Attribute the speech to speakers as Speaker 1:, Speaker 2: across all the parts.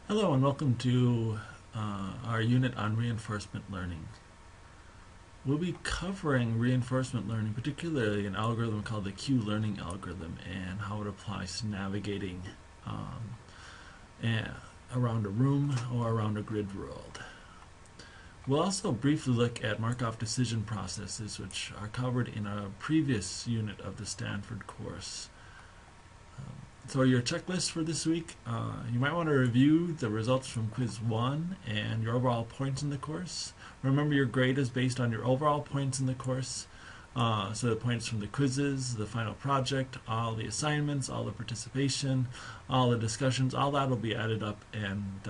Speaker 1: Hello and welcome to our unit on reinforcement learning. We'll be covering reinforcement learning, particularly an algorithm called the Q-learning algorithm and how it applies to navigating um, around a room or around a grid world. We'll also briefly look at Markov decision processes, which are covered in a previous unit of the Stanford course. So your checklist for this week, you might want to review the results from quiz 1 and your overall points in the course. Remember, your grade is based on your overall points in the course. So the points from the quizzes, the final project, all the assignments, all the participation, all the discussions, all that will be added up and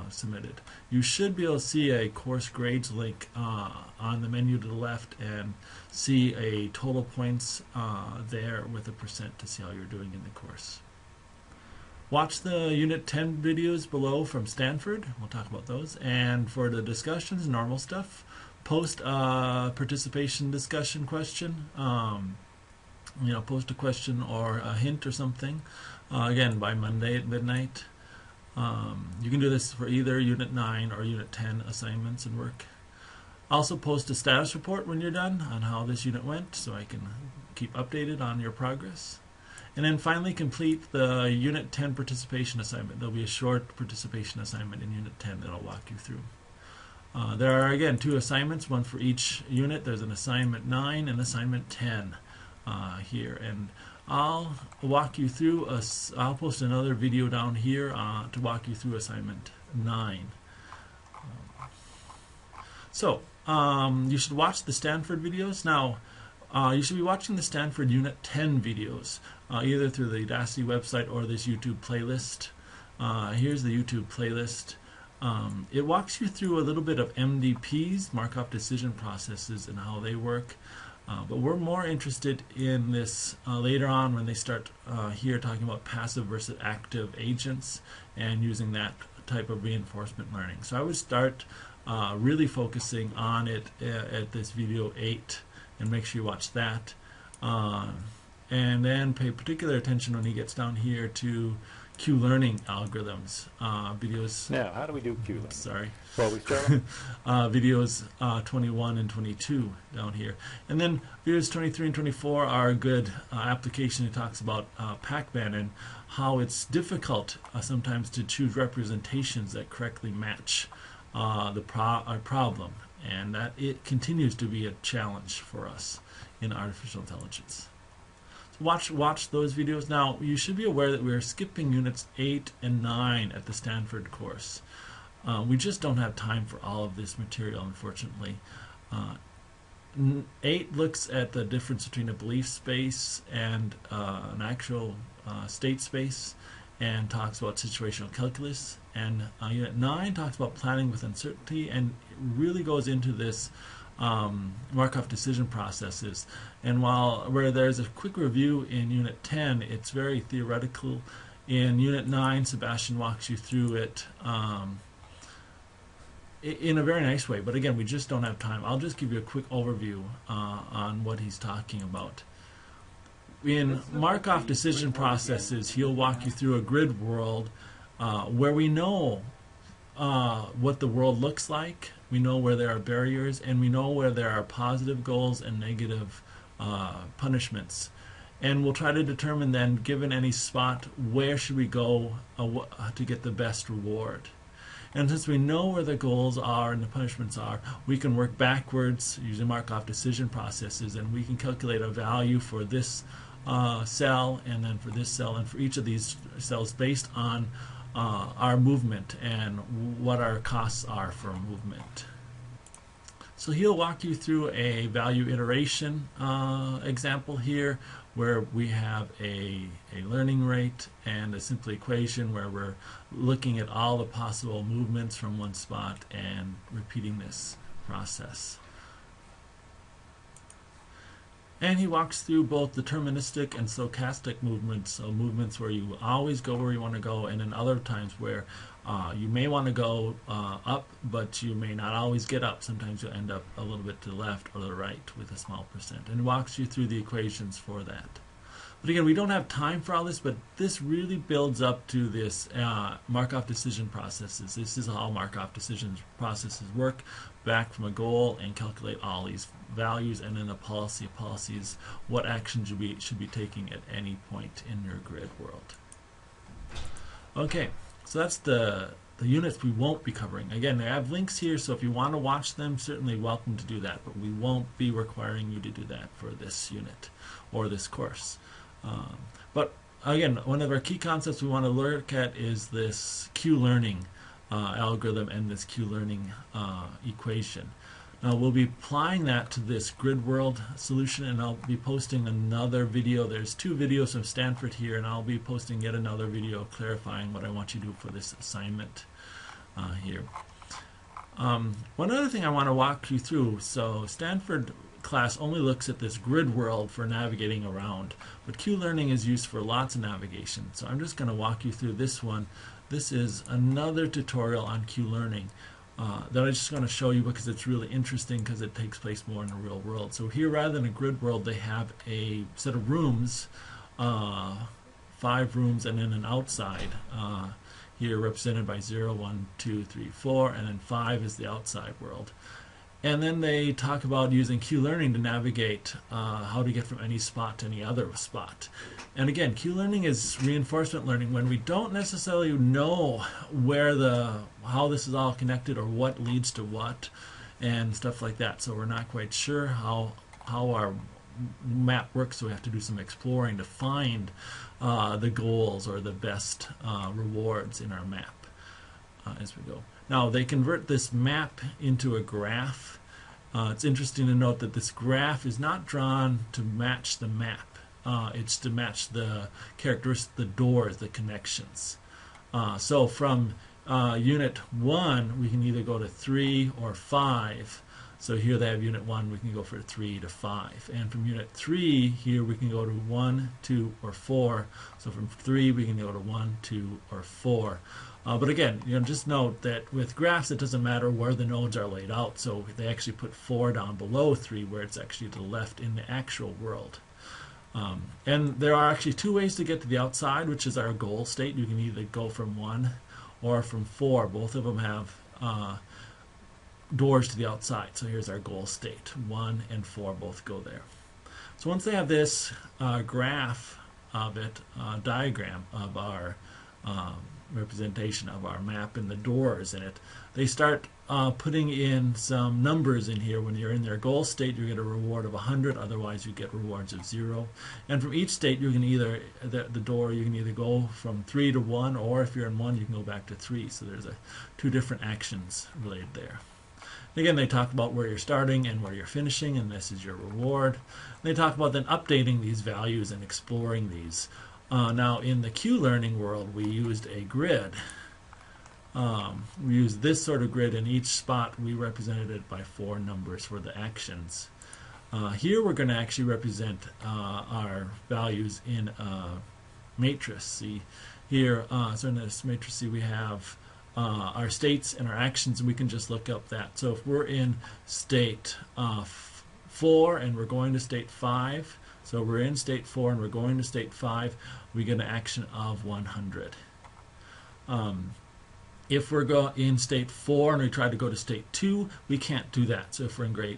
Speaker 1: submitted. You should be able to see a course grades link on the menu to the left and see a total points there with a percent to see how you're doing in the course. Watch the Unit 10 videos below from Stanford. We'll talk about those. And for the discussions, normal stuff, post a participation discussion question. Post a question or a hint or something. Again, by Monday at midnight. You can do this for either Unit 9 or Unit 10 assignments and work. Also post a status report when you're done on how this unit went so I can keep updated on your progress. And then finally complete the Unit 10 participation assignment. There'll be a short participation assignment in Unit 10 that I'll walk you through. There are, again, 2 assignments, one for each unit. There's an assignment 9 and assignment 10 here. And I'll walk you through, I'll post another video down here to walk you through assignment 9. You should watch the Stanford videos. Now, you should be watching the Stanford Unit 10 videos, either through the Udacity website or this YouTube playlist. Here's the YouTube playlist. It walks you through a little bit of MDPs, Markov decision processes, and how they work. But we're more interested in this later on when they start here talking about passive versus active agents and using that type of reinforcement learning. So I would start really focusing on it at this video 8. And make sure you watch that. And then pay particular attention when he gets down here to Q-learning algorithms. Videos.
Speaker 2: Now, how do we do Q-learning?
Speaker 1: Sorry.
Speaker 2: Well, we start
Speaker 1: videos 21 and 22 down here. And then videos 23 and 24 are a good application. It talks about Pac-Man and how it's difficult sometimes to choose representations that correctly match our problem. And that it continues to be a challenge for us in artificial intelligence. So watch those videos. Now, you should be aware that we are skipping units 8 and 9 at the Stanford course. We just don't have time for all of this material, unfortunately. 8 looks at the difference between a belief space and an actual state space, and talks about situational calculus. And Unit 9 talks about planning with uncertainty and really goes into this Markov decision processes. And where there's a quick review in Unit 10, it's very theoretical. In Unit 9, Sebastian walks you through it in a very nice way. But again, we just don't have time. I'll just give you a quick overview on what he's talking about. In Markov decision processes, he'll walk you through a grid world where we know what the world looks like, we know where there are barriers, and we know where there are positive goals and negative punishments. And we'll try to determine then, given any spot, where should we go to get the best reward. And since we know where the goals are and the punishments are, we can work backwards using Markov decision processes, and we can calculate a value for this cell, and then for this cell, and for each of these cells based on our movement and what our costs are for movement. So he'll walk you through a value iteration example here, where we have a learning rate and a simple equation where we're looking at all the possible movements from one spot and repeating this process. And he walks through both deterministic and stochastic movements, so movements where you always go where you want to go, and then other times where you may want to go up, but you may not always get up. Sometimes you'll end up a little bit to the left or the right with a small percent, and walks you through the equations for that. But again, we don't have time for all this, but this really builds up to this Markov decision processes. This is how Markov decision processes work, back from a goal and calculate all these values, and then a policy of policies, what actions you should be taking at any point in your grid world. Okay, so that's the units we won't be covering. Again, I have links here, so if you want to watch them, certainly welcome to do that, but we won't be requiring you to do that for this unit or this course. But again, one of our key concepts we want to look at is this Q-learning algorithm and this Q-learning equation. Now we'll be applying that to this grid world solution, and I'll be posting another video. There's 2 videos from Stanford here, and I'll be posting yet another video clarifying what I want you to do for this assignment here. One other thing I want to walk you through, so Stanford class only looks at this grid world for navigating around, but Q-learning is used for lots of navigation. So I'm just going to walk you through this one. This is another tutorial on Q-learning that I'm just going to show you because it's really interesting because it takes place more in the real world. So here, rather than a grid world, they have a set of rooms, 5 rooms, and then an outside here represented by 0, 1, 2, 3, 4, and then 5 is the outside world. And then they talk about using Q-learning to navigate how to get from any spot to any other spot. And again, Q-learning is reinforcement learning when we don't necessarily know how this is all connected or what leads to what and stuff like that. So we're not quite sure how our map works, so we have to do some exploring to find the goals or the best rewards in our map as we go. Now they convert this map into a graph. It's interesting to note that this graph is not drawn to match the map. It's to match the characteristics, the doors, the connections. So from unit 1, we can either go to 3 or 5. So here they have unit 1, we can go for 3 to 5. And from unit 3, here we can go to 1, 2, or 4. So from 3, we can go to 1, 2, or 4. But again, just note that with graphs, it doesn't matter where the nodes are laid out. So they actually put 4 down below 3, where it's actually to the left in the actual world. And there are actually 2 ways to get to the outside, which is our goal state. You can either go from 1 or from 4. Both of them have doors to the outside. So here's our goal state. 1 and 4 both go there. So once they have this graph of it, diagram of our representation of our map and the doors in it, they start putting in some numbers in here. When you're in their goal state, you get a reward of 100, otherwise you get rewards of 0. And from each state, you can either the door, you can either go from 3 to 1, or if you're in 1, you can go back to 3. So there's 2 different actions related there. And again, they talk about where you're starting and where you're finishing, and this is your reward. And they talk about then updating these values and exploring these. Now in the Q-learning world, we used a grid. We used this sort of grid. In each spot we represented it by 4 numbers for the actions. Here we're going to actually represent our values in a matrix. See here, so in this matrix we have our states and our actions, and we can just look up that. So if we're in state 4 and we're going to state 5, so we're in state 4 and we're going to state 5, we get an action of 100. If we're in state 4 and we try to go to state 2, we can't do that. So if we're in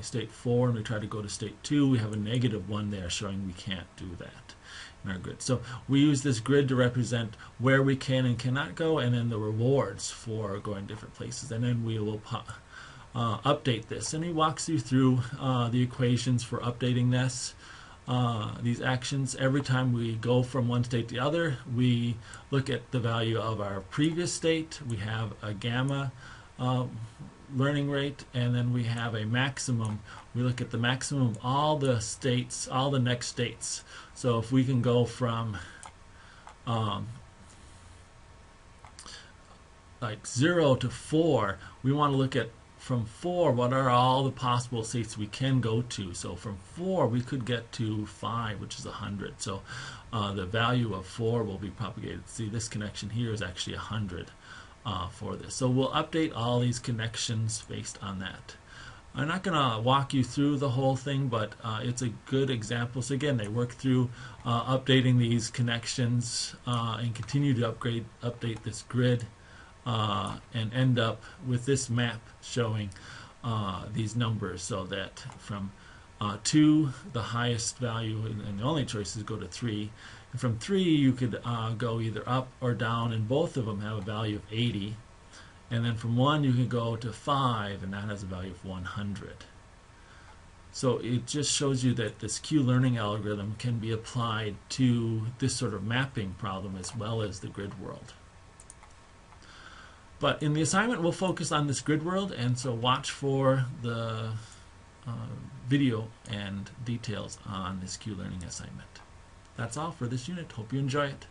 Speaker 1: state 4 and we try to go to state 2, we have a -1 there showing we can't do that in our grid. So we use this grid to represent where we can and cannot go, and then the rewards for going different places. And then we will update this. And he walks you through the equations for updating this. These actions, every time we go from one state to the other, we look at the value of our previous state. We have a gamma learning rate, and then we have a maximum. We look at the maximum of all the states, all the next states. So if we can go from like 0 to 4, we want to look at from 4, what are all the possible states we can go to? So from 4, we could get to 5, which is 100. So the value of 4 will be propagated. See, this connection here is actually 100 for this. So we'll update all these connections based on that. I'm not going to walk you through the whole thing, but it's a good example. So again, they work through updating these connections and continue to update this grid and end up with this map showing these numbers, so that from 2, the highest value, and the only choices go to 3. And from 3, you could go either up or down, and both of them have a value of 80. And then from 1, you can go to 5, and that has a value of 100. So it just shows you that this Q-learning algorithm can be applied to this sort of mapping problem as well as the grid world. But in the assignment, we'll focus on this grid world, and so watch for the video and details on this Q-learning assignment. That's all for this unit. Hope you enjoy it.